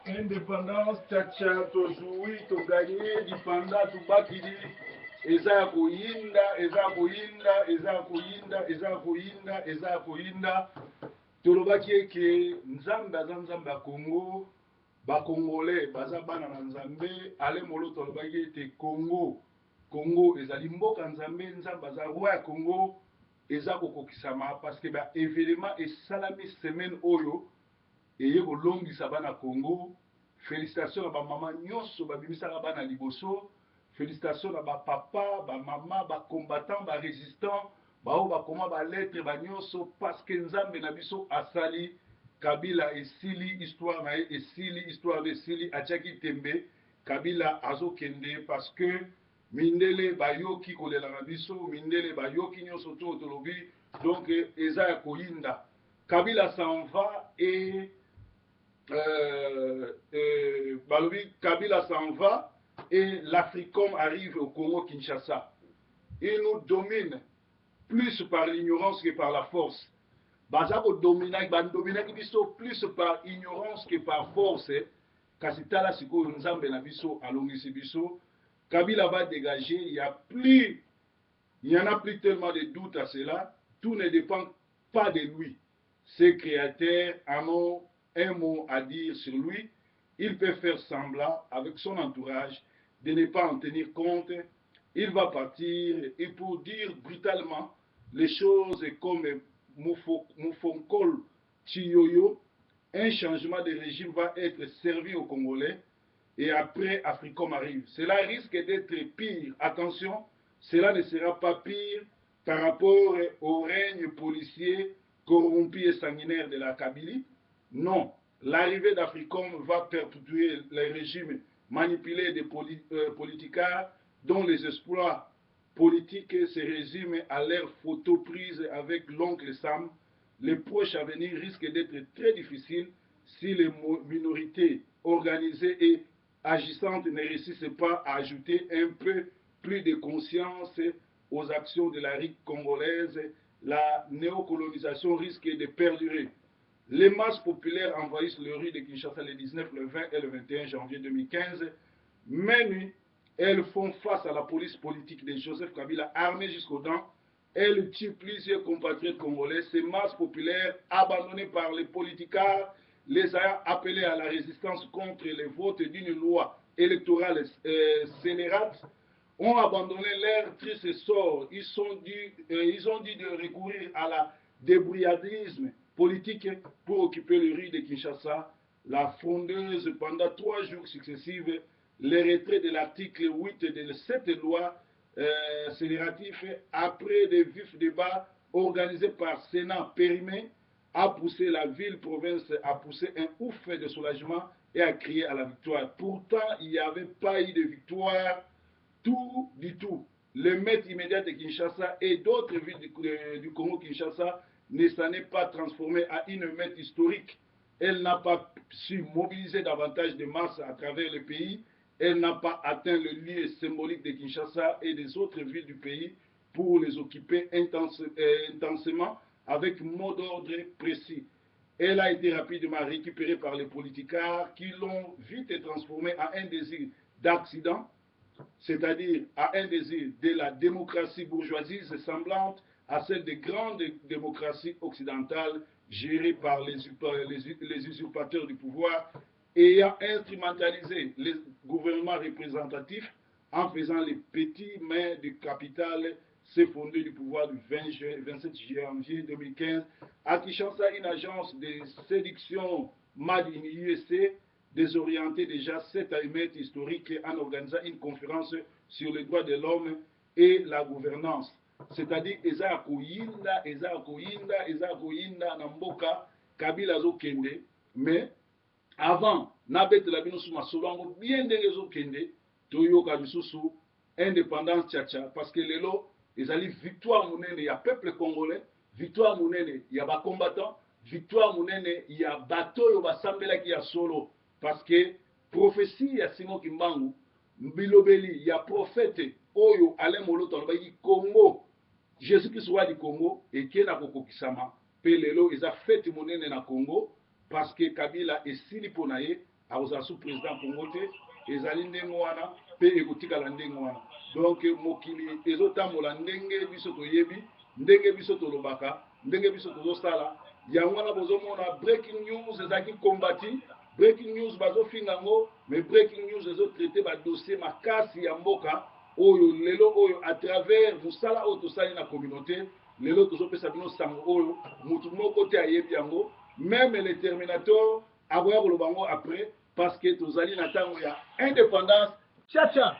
Indépendance, tchatcha, tojoui, togagné, dipanda, tubakidi, eza koyinda, eza koyinda, eza koyinda, eza koyinda, eza koyinda. Tolobaki eke nzambe aza nzambe ya Congo, bakongolais baza bana na nzambe, ale molo tolobaki ete Congo ezali mboka nzambe, nzambe aza roi ya Congo, eza kokokisama parce que ba événement esalami semaine oyo eye kolongisa bana Congo. Félicitations à maman nyonso babimisaka bana liboso, félicitations à papa, mama, combattant, résistant, bakoma ba lettre ba nyonso parce que nzambe na biso asali Kabila esili histoire na esili histoire de esili atiaki tembe Kabila azokende parce que mindele bayoki kolela na biso, mindele bayoki nyonso to tolobi, donc eza ya koyinda. Kabila s'en va et Balobi Kabila s'en va et l'Africom arrive au Congo-Kinshasa. Il nous domine plus par l'ignorance que par la force. Bazako domina biso plus par ignorance que par force. Kasitala siko nzambe na biso alongisi biso. Kabila va dégager, il n'y en a plus tellement de doute à cela. Tout ne dépend pas de lui. Ses créateurs en ont un mot à dire sur lui. Il peut faire semblant avec son entourage de ne pas en tenir compte. Il va partir et pour dire brutalement les choses comme Moufonkol Chiyoyo, un changement de régime va être servi aux Congolais et après Africom arrive. Cela risque d'être pire. Attention, cela ne sera pas pire par rapport au règne policier corrompu et sanguinaire de la Kabylie. Non, l'arrivée d'Africom va perpétuer les régimes manipulés des politicards dont les exploits politiques se résument à leurs photos prises avec l'oncle Sam. Les proches à venir risquent d'être très difficiles si les minorités organisées et agissantes ne réussissent pas à ajouter un peu plus de conscience aux actions de la RIC congolaise. La néocolonisation risque de perdurer. Les masses populaires envahissent le rue de Kinshasa le 19, le 20 et le 21 janvier 2015. Même elles font face à la police politique de Joseph Kabila, armée jusqu'aux dents. Elles tuent plusieurs compatriotes congolais. Ces masses populaires, abandonnées par les politicards, les ayant appelés à la résistance contre les votes d'une loi électorale scélérate, ont abandonné leur triste sort. Ils ont dû de recourir à la débrouillardisme politique pour occuper le rue de Kinshasa. La frondeuse, pendant 3 jours successifs, les retraits de l'article 8 de cette loi scélérative, après de vifs débats organisés par Sénat périmé, a poussé la ville-province à pousser un ouf de soulagement et à crier à la victoire. Pourtant, il n'y avait pas eu de victoire du tout. Le maître immédiat de Kinshasa et d'autres villes du Congo-Kinshasa ne s'en est pas transformée à une maître historique. Elle n'a pas su mobiliser davantage de masses à travers le pays. Elle n'a pas atteint le lieu symbolique de Kinshasa et des autres villes du pays pour les occuper intensément avec mot d'ordre précis. Elle a été rapidement récupérée par les politicards qui l'ont vite transformée en un désir d'accident, c'est-à-dire à un désir de la démocratie bourgeoisie semblante à celle des grandes démocraties occidentales gérées par les usurpateurs du pouvoir, ayant instrumentalisé les gouvernements représentatifs en faisant les petits mains du capital s'effondrer du pouvoir du 27 janvier 2015. À Kinshasa, une agence de séduction Made in USA désorienté déjà cette allumette historique en organisant une conférence sur les droits de l'homme et la gouvernance. C'est-à-dire, eza koyinda na mboka Kabila zo kende, mais avant, nabetela bino suma solongo bien ndenge zo kende, toyoka lisusu indépendance tchatcha, parce que lelo ezali victoire monene ya peuple congolais, victoire monene ya ba combattants, victoire monene ya bato yo basambelaki ya solo. Parce que prophétie ya Simon Kimbangu, Mbilobeli, ya prophète Oyo Alain Moloto alobaki Congo, Jésus-Christ roi du Congo, et qui est na kokokisama, pelelo eza fête monene na Congo, parce que Kabila esili ponaye, akozala sous président Congo te ezali ndenge wana mpe ekotikala ndenge wana. Donc mokili ezotambola ndenge biso toyebi, ndenge biso tolobaka, ndenge biso tozosala. Yango wana bozomona breaking news ezalaki kombati, breaking news bazofinga yango, mais breaking news ezotraite badossier makasi ya mboka oyo lelo oyo à travers mosala oyo tosali na communauté. Lelo tozopesa bino sango oyo mutu moko te ayebi yango, même le terminateur akoya koloba yango après, parce que tozali na ntango ya indépendance. Tcha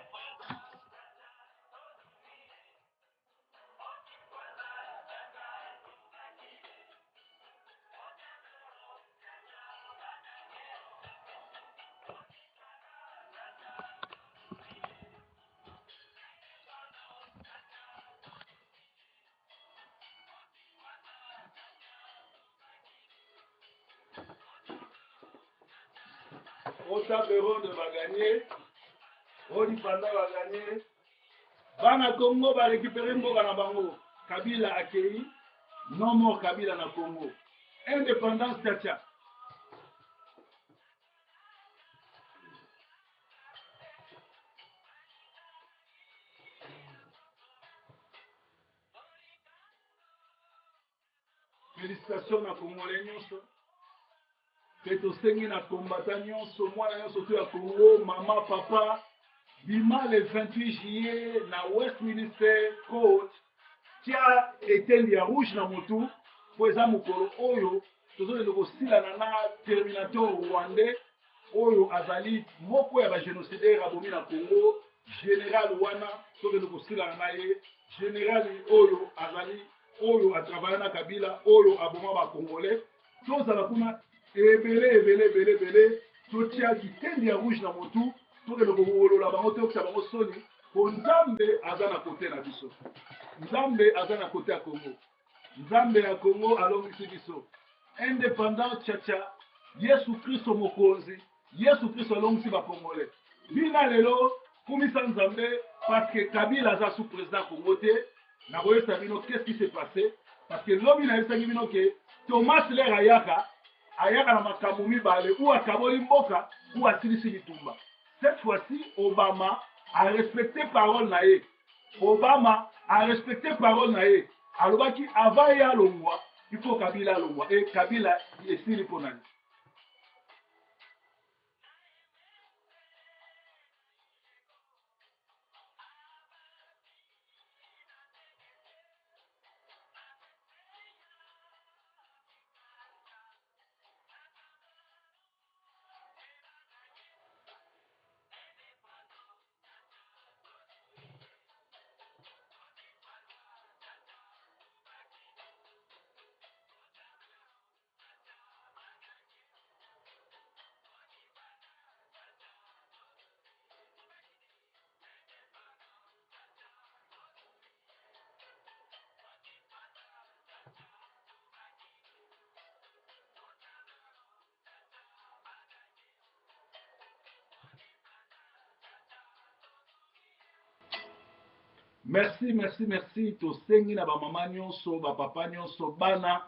Otaperon de bagagner, Odipanda bagagner, Bana Congo va récupérer Mboka na bango. Kabila accueilli, non mort Kabila na Congo. Indépendance Tcha. Félicitations na Congolais nyonso. Tosengi na combattant nyonso, mwana nyonso to ya Congo, maman, papa. Bima le 28 juillet na Westminster Court tia eteli ya rouge na motu po eza mokolo oyo tozolenda kosilana na terminateur rwandais oyo azali moko ya bagénocidaire abomi na Congo. Général wana tozolenda kosilana na ye, général oyo azali oyo atravaille na Kabila oyo aboma bakongolais. Tozala kuna ebele totia kiteli ya rouge na motu tokende kokolola bango tokisa bango soni po Nzambe aza na kote na biso, Nzambe aza na kote ya Congo, Nzambe ya Congo alongisi biso indépendant Tcha. Yesu Kristo mokonzi, Yesu Kristo alongisi bakongolais. Bina lelo kumisa Nzambe parce que Kabila aza sous président Congo te. Na koyesa bino qu'est-ce qui s'est passé parce que lobi na yesaki bino ke Thomas Ler ayaka na makambo mibale ou akaboli mboka ou asilisi bitumba. Cette fois-ci, Obama a respecté parole nae. Obama a respecté parole nae. Alors qui avant ya longwa, il faut Kabila longwa et Kabila est sili ponani. Merci. Tosengi na ba mama nyonso, ba papa nyonso, bana.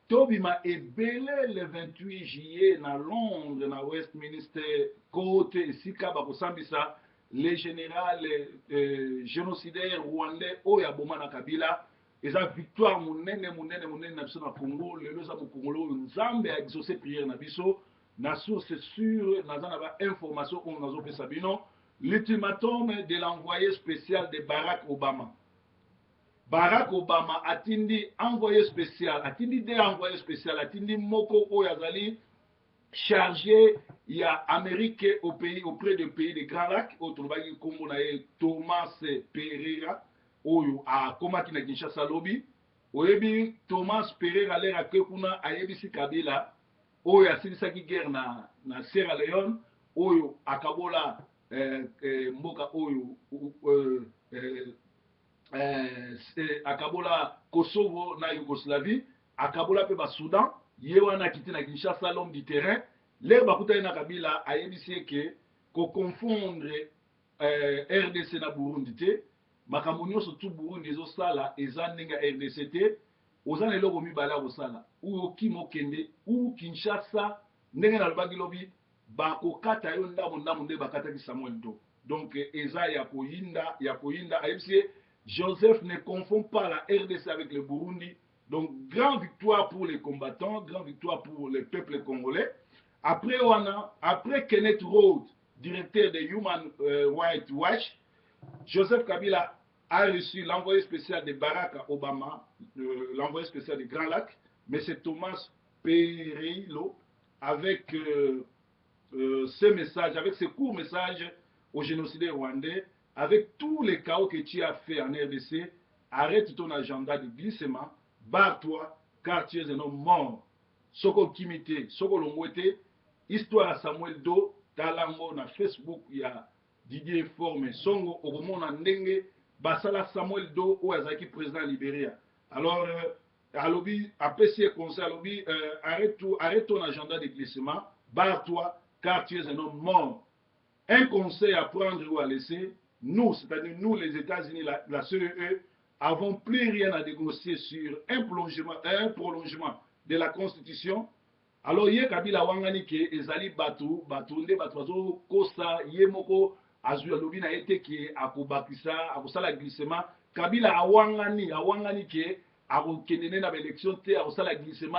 Tobima ebele le 28 juillet na Londres, na Westminster Court, esika bakosambisa le général génocidaire rwandais oyo aboma na Kabila. Eza victoire munene na biso na Congo. Lelo eza mokongolo oyo Nzambe a exaucé prière na biso. Na source sûre, naza na ba information oyo nazopesa bino. L'ultimatum de l'envoyé spécial de Barack Obama. Barack Obama atindi envoyé spécial, atindi des envoyés spécial, atindi moko oyazali chargé ya Amérique auprès des pays des Grands Lacs, autrement kombo na Thomas Pereira oyo a komaki na Kinshasa lobby. Oyebi Thomas Pereira lera kekuna ayebisi Kabila oyo asilisaki guerre na Sierra Leone oyo akabola mboka oyo akabola Kosovo na Yougoslavie, akabola pe ba Soudan, ye wana kiti na Kinshasa l'homme du terrain. Le bakutani na Kabila ayebisi ke ko confondre RDC na Burundi te, makambo nyonso tu Burundi ezosala eza ndenge RDC te, ozana eloko mibala kosala ou okimo kende ou Kinshasa ndenge na lobaki lobi bakokata yo ndambo nde bakataki Samuel Do. Donc eza ya koyinda ayebisi Joseph ne confond pas la RDC avec le Burundi. Donc grande victoire pour les combattants, grande victoire pour le peuple congolais. Après Kenneth Road, directeur de Human Rights Watch, Joseph Kabila a reçu l'envoyé spécial de Barack Obama, l'envoyé spécial de Grand Lac, M. Thomas Pereilo, avec ce message, avec ce court message au génocide rwandais, avec tous les chaos que tu as fait en RDC, arrête ton agenda de glissement, barre-toi, car tu es un homme mort. Soko Kimite, Soko Longwete, histoire à Samuel Do, Talango na Facebook, il y a Didier Forme, Songo, Oromo na Ndenge, Basala Samuel Do, ou Azaki président Libéria. Alors, Alobi, après ces conseils, Alobi, arrête ton agenda de glissement, barre-toi, car tu es un homme mort. Un conseil à prendre ou à laisser, nous, c'est-à-dire nous, les États-Unis, la CEE, avons plus rien à négocier sur un prolongement de la Constitution. Alors, il y a Kabila Wangani qui est Ezali Batou, Batunde, Batouazo, Kosa, Yemoko, Azua Lobina été qui est Akobakisa, Akosala glissement. Kabila Awangani qui est Akokenene na l'élection, Akosala glissement,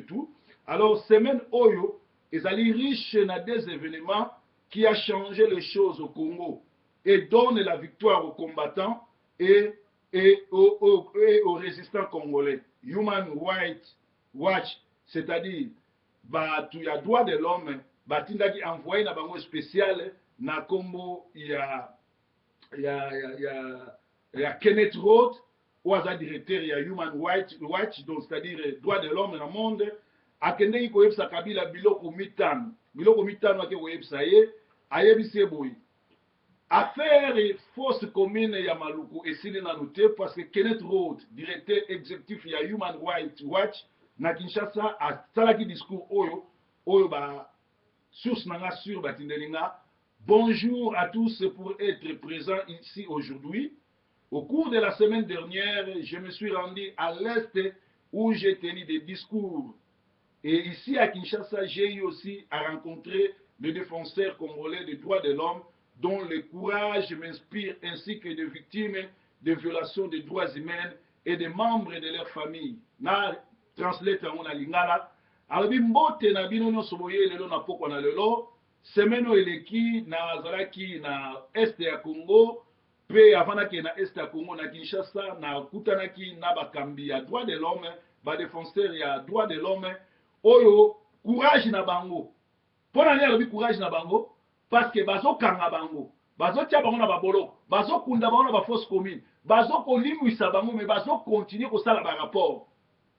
tout. Alors, semaine Oyo, Ezali riche dans des événements qui a changé les choses au Congo et donne la victoire aux combattants et aux résistants congolais. Human Rights Watch, c'est-à-dire, il y a droit de l'homme, il y a envoyé un bango spécial, na Congo, il y a Kenneth Roth, ou à directeur, il y a Human Rights Watch, donc c'est-à-dire droit de l'homme dans le monde, à Kennedy ko yebsa Kabila biloko mitano ake ko yebsa ye ayebise boy affaire force commune ya Maluku esili na noté parce que Kenneth Roth directeur exécutif ya Human Rights Watch na Kinshasa a salaki discours oyo ba source nanga sur batindelinga. Bonjour à tous pour être présent ici aujourd'hui. Au cours de la semaine dernière, je me suis rendu à l'Est où j'ai tenu des discours. Et ici à Kinshasa, j'ai eu aussi à rencontrer les défenseurs congolais des droits de l'homme dont le courage m'inspire, ainsi que des victimes de violations des droits humains et des membres de leur famille. Na translate en lingala. Alabi mbote na bino nyonso boye lelo na poko na lelo. Semeno eleki na zalaki na Est ya Congo. Pe avanaki na Est ya Congo na Kinshasa na kutanaki na bakambi ya droits de l'homme, ba défenseur ya droits de l'homme. Oyo courage na bango. Pona ni alobi courage na bango parce que bazo kanga bango. Bazo tia bango na babolo. Bazo kunda bango na ba fausse commune. Bazo kolimwisa bango mais bazo continuer ko sala ba rapport.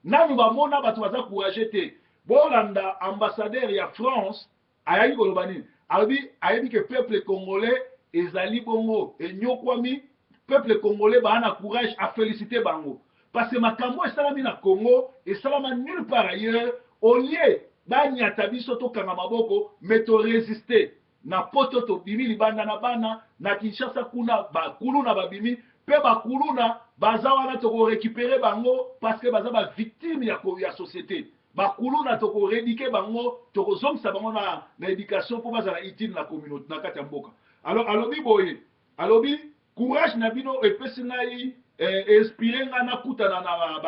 Nanu ba mona bato baza courage te. Bolanda ambassadeur ya France ayaki kolobani. Alobi que peuple congolais ezali bongo et nyokwami peuple congolais ba na courage à féliciter bango. Parce que makambo esalami na Congo esalama nulle part ailleurs. Au lieu d'anyata biso to kanga maboko mais to résister na poto to bimi libanda na bana na Kinshasa kuna bakulu na babimi pe bakulu na bazawana to récupérer bango parce que baza ba victime ya société bakulu na to rééduquer bango to zomsa bango na éducation pour baza utile na communauté na kati ya mboka. Alors alobi boye alobi courage na bino epesi ngai inspirer nga na kutana na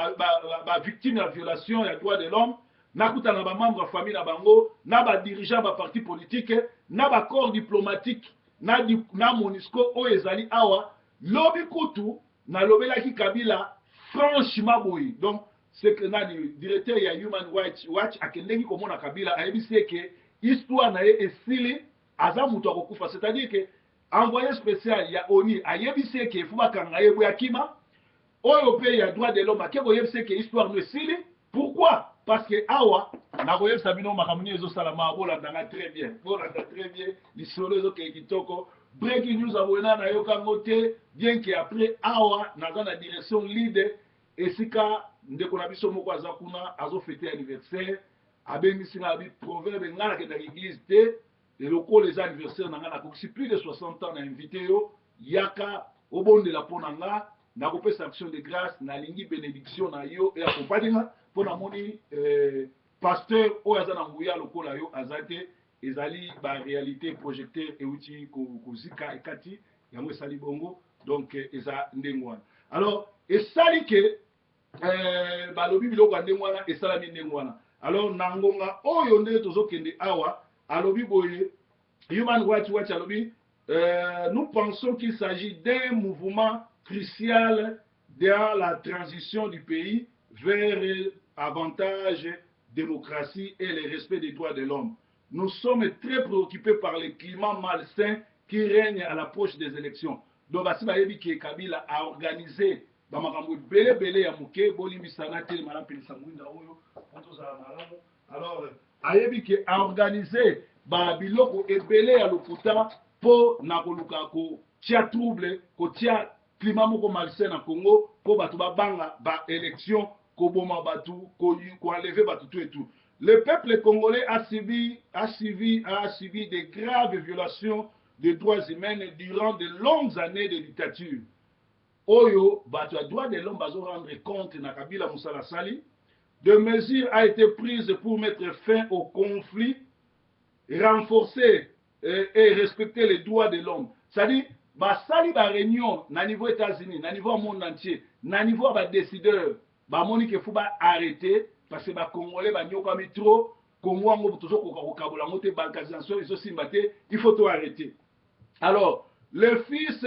ba victime ya violation ya droits de l'homme. Nakuta na ba membre de famille na bango, na ba dirigeant ba parti politique, na ba corps diplomatique, na MONUSCO o ezali awa, lobi kutu na lobelaki Kabila franchement boy. Donc c'est que na directeur ya Human Rights Watch akendengi komona Kabila ayebisi ke histoire na ye esili aza mutu akokufa, c'est-à-dire que envoyé spécial ya ONU ayebisi ke fuba kanga ye boya kima oyo pe ya droit de l'homme akebo yebisi ke histoire no esili. Pourquoi? Parce que awa na koyeb sabino makamuni ezo salama bolanda très bien. Bolanda très bien. Lisolo ezo ke kitoko. Breaking news abona na yoka ngote bien que après awa naza na direction leader esika ndeko na biso moko aza kuna azo fêter anniversaire abengisi na bi proverbe ngana ke na église te et loko les anniversaires na ngana kokisi plus de 60 ans na invité yo yaka obondela pona nga na kopesa action de grâce na lingi bénédiction na yo et accompagner pour la moni pasteur oyo aza na nguya lokola yo azate ezali ba réalité projecteur euti kozika ekati yango esali bongo donc eza ndenge wana. Alors esali ke balobi biloko ya ndenge wana esalami ndenge wana. Alors na ngonga oyo nde tozokende awa alobi boye Human Rights Watch alobi nous pensons qu'il s'agit d'un mouvement crucial dans la transition du pays vers avantage démocratie et le respect des droits de l'homme. Nous sommes très préoccupés par le climat malsain qui règne à l'approche des élections. Donc, basi bayebi ke Kabila a organisé bamakambo belé ya muke bolimbisana te mala pelisa mwinda oyo za malamu. Alors ayebi ke a organisé ba biloko ebele ya lokuta po na koluka ko tia trouble ko tia climat moko malsain na Congo po batu babanga ba élection ko boma batu ko enlever batu tout et tout. Le peuple congolais a subi de graves violations des droits humains durant de longues années de dictature. Oyo, batu a droit de l'homme bazo rendre compte na Kabila Moussala Sali. De mesures a été prises pour mettre fin au conflit, renforcer et respecter les droits de l'homme. C'est-à-dire, basali ba réunion na niveau États-Unis, na niveau monde entier, na niveau ba décideurs, ba moni ke faut ba arrêter parce que ba Congolais ba nyoka mitro, Congo ngo toujours ko kabola ngote balkanisation iso simbate, il faut tout arrêter. Alors, le fils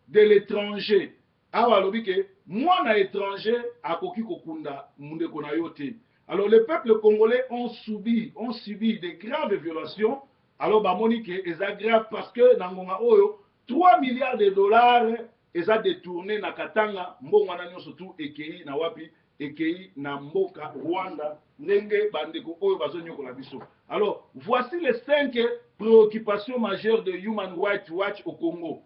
de l'étranger, awa lobi ke mwana étranger akoki kokunda munde kona yote. Alors les peuples congolais ont subi de graves violations. Alors ba moni ke eza grave parce que nangonga oyo 3 milliards de dollars eza détourné na katanga mbongo na nyonso tu ekei na wapi ekei na mboka Rwanda ndenge bandeko oyo bazonyokola biso. Alors voici les 5 préoccupations majeures de Human Rights Watch au Congo.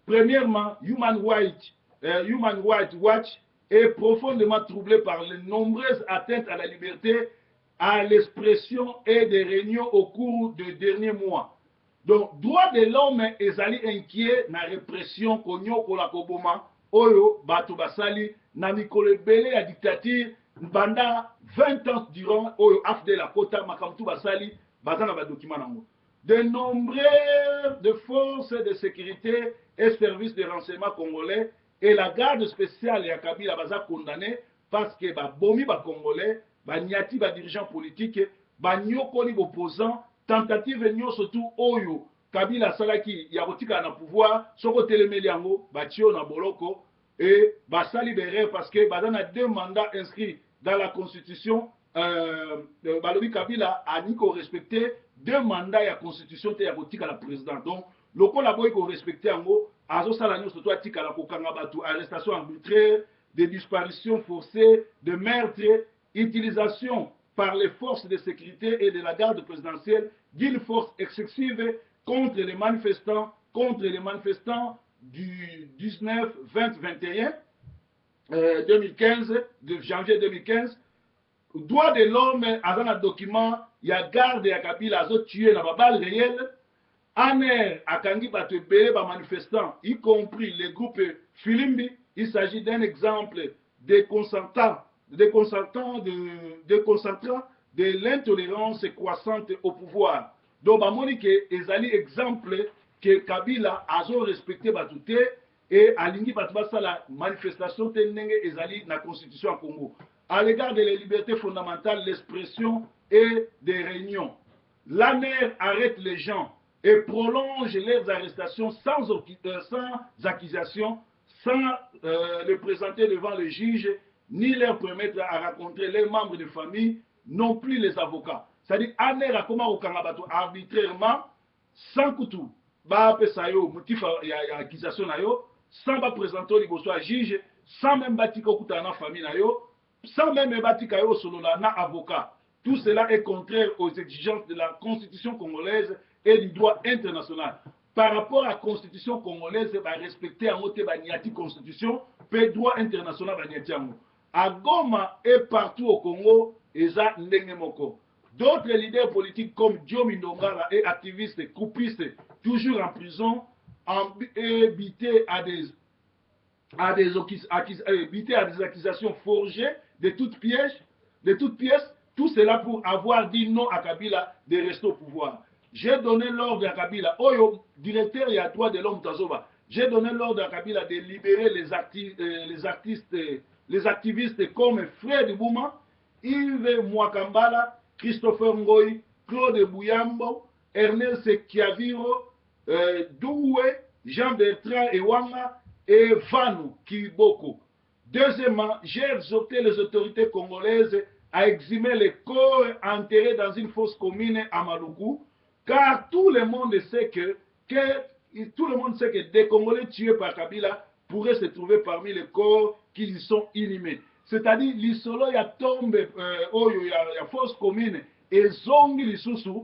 Premièrement, Human Rights Watch est profondément troublé par les nombreuses atteintes à la liberté, à l'expression et des réunions au cours des derniers mois. Donc, droit de l'homme ezali inquiet na répression konyoko la koboma oyo bato basali na mikolo ebele ya dictature pendant 20 ans durant oyo afde la kota makamtu basali bazana ba document nango. De nombreuses forces de sécurité et services de renseignement congolais et la garde spéciale ya Kabila baza condamné parce que ba bomi ba congolais ba nyati ba dirigeants politiques ba nyokoli opposants tentative nyonso tu oyo Kabila salaki ya kotika na pouvoir soko telemeli yango batio na boloko et basa libéré parce que bazana 2 mandats inscrits dans la constitution balobi Kabila a ni ko respecter 2 mandats ya constitution te ya kotika la président. Donc lokola boy ko respecter yango azo sala nyonso to atika la kokanga batu, arrestation arbitraire, des disparitions forcées, de meurtres, utilisation par les forces de sécurité et de la garde présidentielle d'une force excessive contre les manifestants du 19, 20, 21, 2015, de janvier 2015. Droit de l'homme, avant un document, il y a garde et Kabila a tué dans la balle réelle. Aner Akangi Batebele, manifestants, y compris les groupes Filimbi, il s'agit d'un exemple déconcentrant de l'intolérance croissante au pouvoir. Donc, Monique, ezali exemple que Kabila a respecté Batouté et Alingi Batubasa la manifestation tenenge ezali na constitution à Congo. À l'égard de la liberté fondamentale, l'expression et des réunions. L'ANER arrête les gens et prolonge leurs arrestations sans accusation, sans les présenter devant le juge, ni leur permettre à rencontrer les membres de famille, non plus les avocats. C'est-à-dire, ANER a comment au arbitrairement, sans couteau, motif accusation, sans présenter au juge, sans même bâtir au famille, sans même bâtir au solo na avocat. Tout cela est contraire aux exigences de la Constitution congolaise et du droit international. Par rapport à la Constitution congolaise, respecter en haute Constitution, et droit international. À Goma et partout au Congo, eza ndenge moko. D'autres leaders politiques comme Diomi Ndongala et activistes, coupistes, toujours en prison, bités à des accusations forgées de toutes pièces, tout cela pour avoir dit non à Kabila de rester au pouvoir. j'ai donné l'ordre à Kabila, Oyo, directeur et à droit de l'homme Tazoba, j'ai donné l'ordre à Kabila de libérer les activistes comme Fred Bouma, Yves Mwakambala, Christopher Ngoy, Claude Bouyambo, Ernest Kiaviro, Doué, Jean-Bertrand Ewanga et Vanu Kiboko. Deuxièmement, j'ai exhorté les autorités congolaises à exhumer les corps enterrés dans une fosse commune à Maluku, car tout le monde sait que des Congolais tués par Kabila pourraient se trouver parmi les corps qui y sont inhumés. C'est-à-dire, l'isolo ya tombe, ya fosse commune, et zongi lisusu,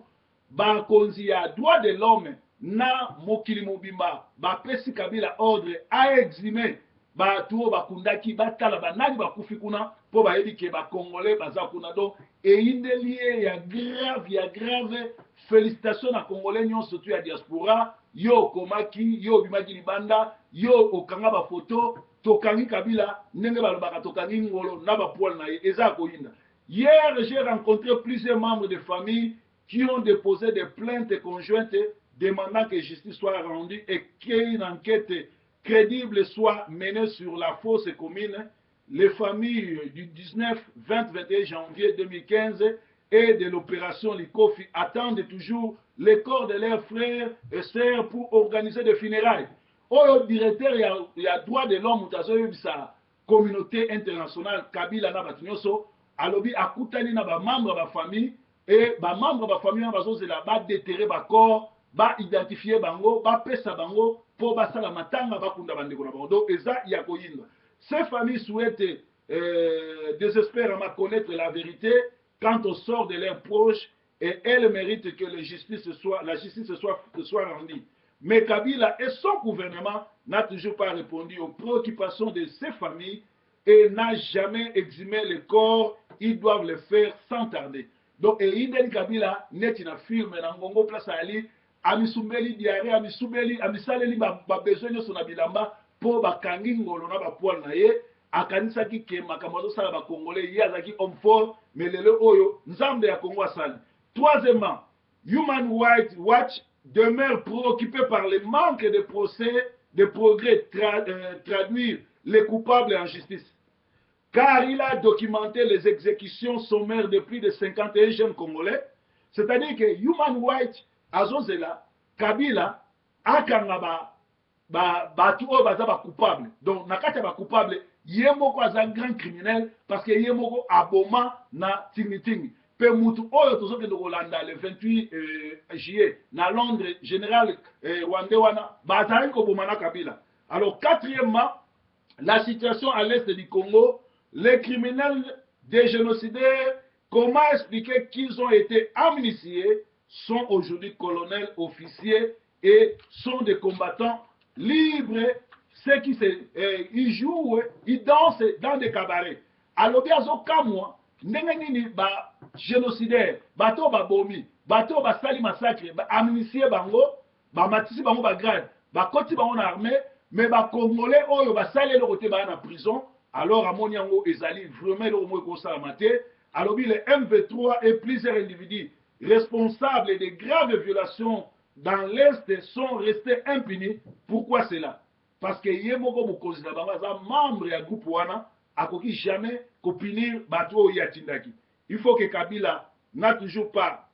bakonzi ya droit de l'homme, na mokili mobimba, bapesi Kabila ordre à exhumer batuo bakundaki batala banani bakufi kuna po bayebi ke bakongolais baza kuna. Donc eyindelie ya grave félicitations na congolais nyonso surtout ya diaspora yo komaki yo bimaki libanda yo okanga ba photo tokangi Kabila ndenge balobaka tokangi ngolo na ba poil na ye eza koyinda. Hier j'ai rencontré plusieurs membres de famille qui ont déposé des plaintes conjointes demandant que justice soit rendue et qu'une enquête crédible soit menée sur la fosse commune. Les familles du 19, 20, 21 janvier 2015 et de l'opération Likofi attendent toujours les corps de leurs frères et sœurs pour organiser des funérailles. Au directeur, il y a droit de l'homme, sa communauté internationale, Kabila na batinyoso, alobi akutani na ba membre ba famille et ba membre ba famille na bazo zela ba déterrer ba corps, ba identifier bango, ba pesa bango pour basala matanga bakunda bandeko na bango. Donc eza ya koyinda. Ces familles souhaitent désespérément connaître la vérité quant au sort de leurs proches et elles méritent que la justice soit rendue. Mais Kabila et son gouvernement n'ont toujours pas répondu aux préoccupations de ces familles et n'a jamais exhumé les corps. Ils doivent le faire sans tarder. Donc, Indel Kabila n'est une film dans Ngongo Place Ali, Amisumeli Diaré, Amisaleli ba besoin sur Nabilamba pour bakangi ngolo na ba poil na ye, akanisa ki ke makambo sala ba congolais yazaki homme fort, mais lelo oyo nzambe ya Congo asali. Troisièmement, Human Rights Watch demeure préoccupé par le manque de progrès traduire les coupables en justice. Car il a documenté les exécutions sommaires de plus de 51 jeunes Congolais. C'est-à-dire que Human Rights Azozela, Kabila, Akangaba, batu oyo baza ba coupable. Donc nakati ba coupable, yemoko aza grand criminel parce que yemoko aboma na tingitingi. Pe mutu oyo tozokende kolanda le 28 juillet na Londres général Rwandais wana bazali koboma na Kabila. Alors quatrièmement, la situation à l'est du Congo, les criminels, des génocidaires, comment expliquer qu'ils ont été amnistiés, sont aujourd'hui colonels, officiers et sont des combattants libres. Ceux qui ils jouent, ils dansent dans des cabarets. Alors bien, moi, ndenge ba génocidaire, bato ba bomi, bato ba sali massacre, ba amnistié bango, ba matisi bango ba grade, ba koti bango na armée, mais ba congolais oyo ba sali le côté ba na prison. Alors amoni yango ezali vraiment le mo ko sala maté. Alors le MV3 et plusieurs individus responsables de graves violations dans l'Est sont restés impunis. Pourquoi cela? Parce que Yemoko Mokozi na bango za membre ya groupe wana akoki jamais kopinir bato yatindaki. Il faut que Kabila n'a toujours pas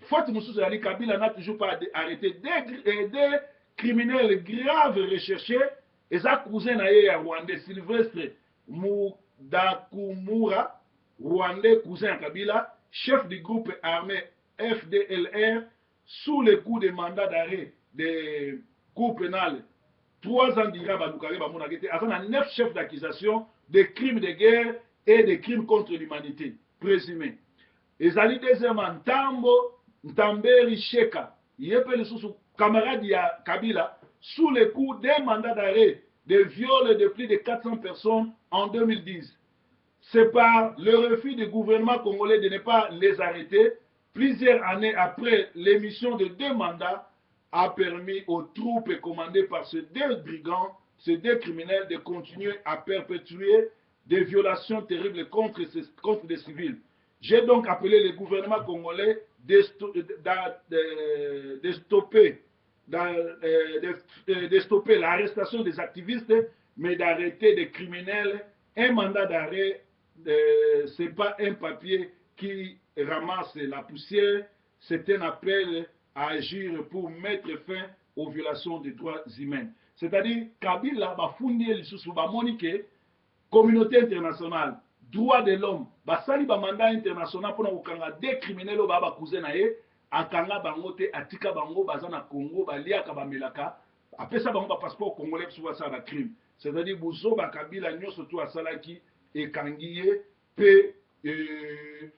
faute mususu ali Kabila n'a toujours pas arrêté des criminels graves recherchés et ça cousin na ye ya Rwandais Sylvestre Mudakumura, Rwandais cousin Kabila, chef du groupe armé FDLR sous le coup de mandat d'arrêt de cour pénale 3 ans d'Ira Badoukare Bamonagete, avant 9 chefs d'accusation de crimes de guerre et de crimes contre l'humanité présumés. Ezali deuxièmement Ntamberi Sheka, yepele sous camarade ya Kabila, sous le coup d'un mandat d'arrêt de viol de plus de 400 personnes en 2010. C'est par le refus du gouvernement congolais de ne pas les arrêter, plusieurs années après l'émission de 2 mandats, a permis aux troupes commandées par ces 2 brigands, ces 2 criminels, de continuer à perpétuer des violations terribles contre des civils. J'ai donc appelé le gouvernement congolais de stopper l'arrestation des activistes, mais d'arrêter des criminels. Un mandat d'arrêt, ce n'est pas un papier qui ramasse la poussière, c'est un appel à agir pour mettre fin aux violations des droits humains. C'est-à-dire, Kabila va fonder la communauté internationale, droits de l'homme, basali ba mandat international pour nous des criminels ba cousin nae, akanga bango te atika bango bazana Congo baliaka bamelaka, apesa bango ba passeport congolais sur ça la crime. C'est-à-dire buzo ba Kabila nyoso to asalaki ekangiye pe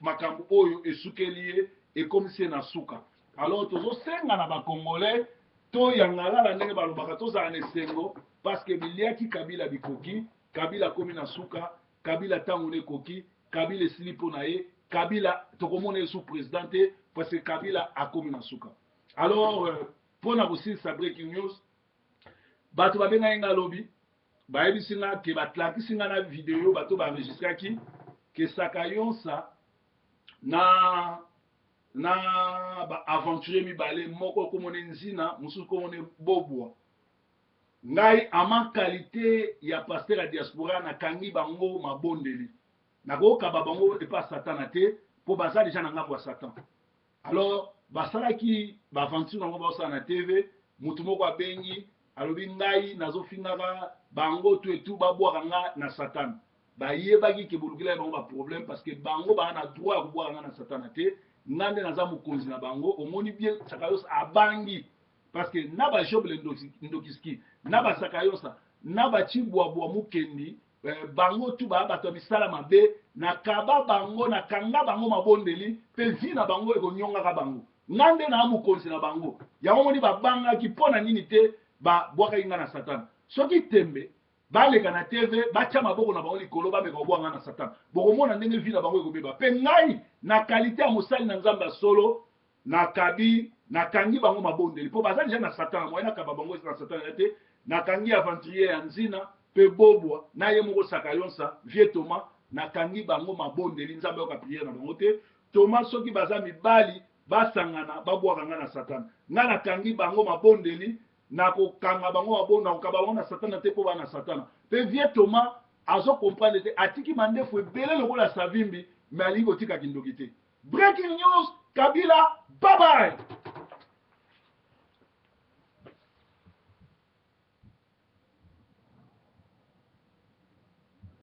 makambo oyo esukeliye et comme c'est na suka. Alors tozo senga na ba congolais to yangala la ndenge balobaka to za nesengo parce que biliaki Kabila bikoki, Kabila komi na suka, Kabila tangone koki, Kabila silipo na ye, Kabila tokomone sous présidente parce que Kabila a komi na suka. Alors pour na aussi sa breaking news, bato babenga nga lobby, ba ebisinga ke batlaki singa na vidéo bato ba enregistrer ki ke Sakayonsa na ba aventure mibale moko komone nzina musu komone bobwa ngai ama qualité ya pasteur ya diaspora na kangi bango mabondeli nakoka bango epa satana te po baza déjà na ngambo ya satan. Alors basalaki ba aventure bango ba na TV mutu moko abengi alobi ngai nazofingaka bango to etu babwaka nga na satan bayebaki ke bolukila bango ba problème parce que bango ba na droit ya kubwaka nga na satana te ngande naza mokonzi na bango omoni bien Sakayonsa abangi parce que naba joble ndokiski naba Sakayonsa naba chibwabwa mukendi bango tu ba bato bisala mabe na kaba bango na kanga bango mabondeli pe vi na bango ekonyonga ka bango ngande na mokonzi na bango yango moni babanga ki pona nini te ba bwaka inga na satan soki tembe baleka na TV bacha maboko na bango likolo bameka kobwanga na satan bokomona ndenge vi na bango ekobeba pe ngai na qualité ya mosali na nzambe ya solo na kabi na kangi bango mabondeli po baza déjà na satan moyen na kaba bango na satan te na kangi aventurier ya nzina pe bobwa na ye moko Sakayonsa vie Thomas na kangi bango mabondeli nzambe yoka prière na bango te Thomas soki baza mibali basangana babwaka nga na satan nga na kangi bango mabondeli na kokanga bango mabondeli na kokaba bango na satan te po ba na satan pe vie Thomas azo comprendre te atiki mandefu ebele lokola savimbi mais alingi kotika kindoki te. Breaking news, Kabila, bye bye.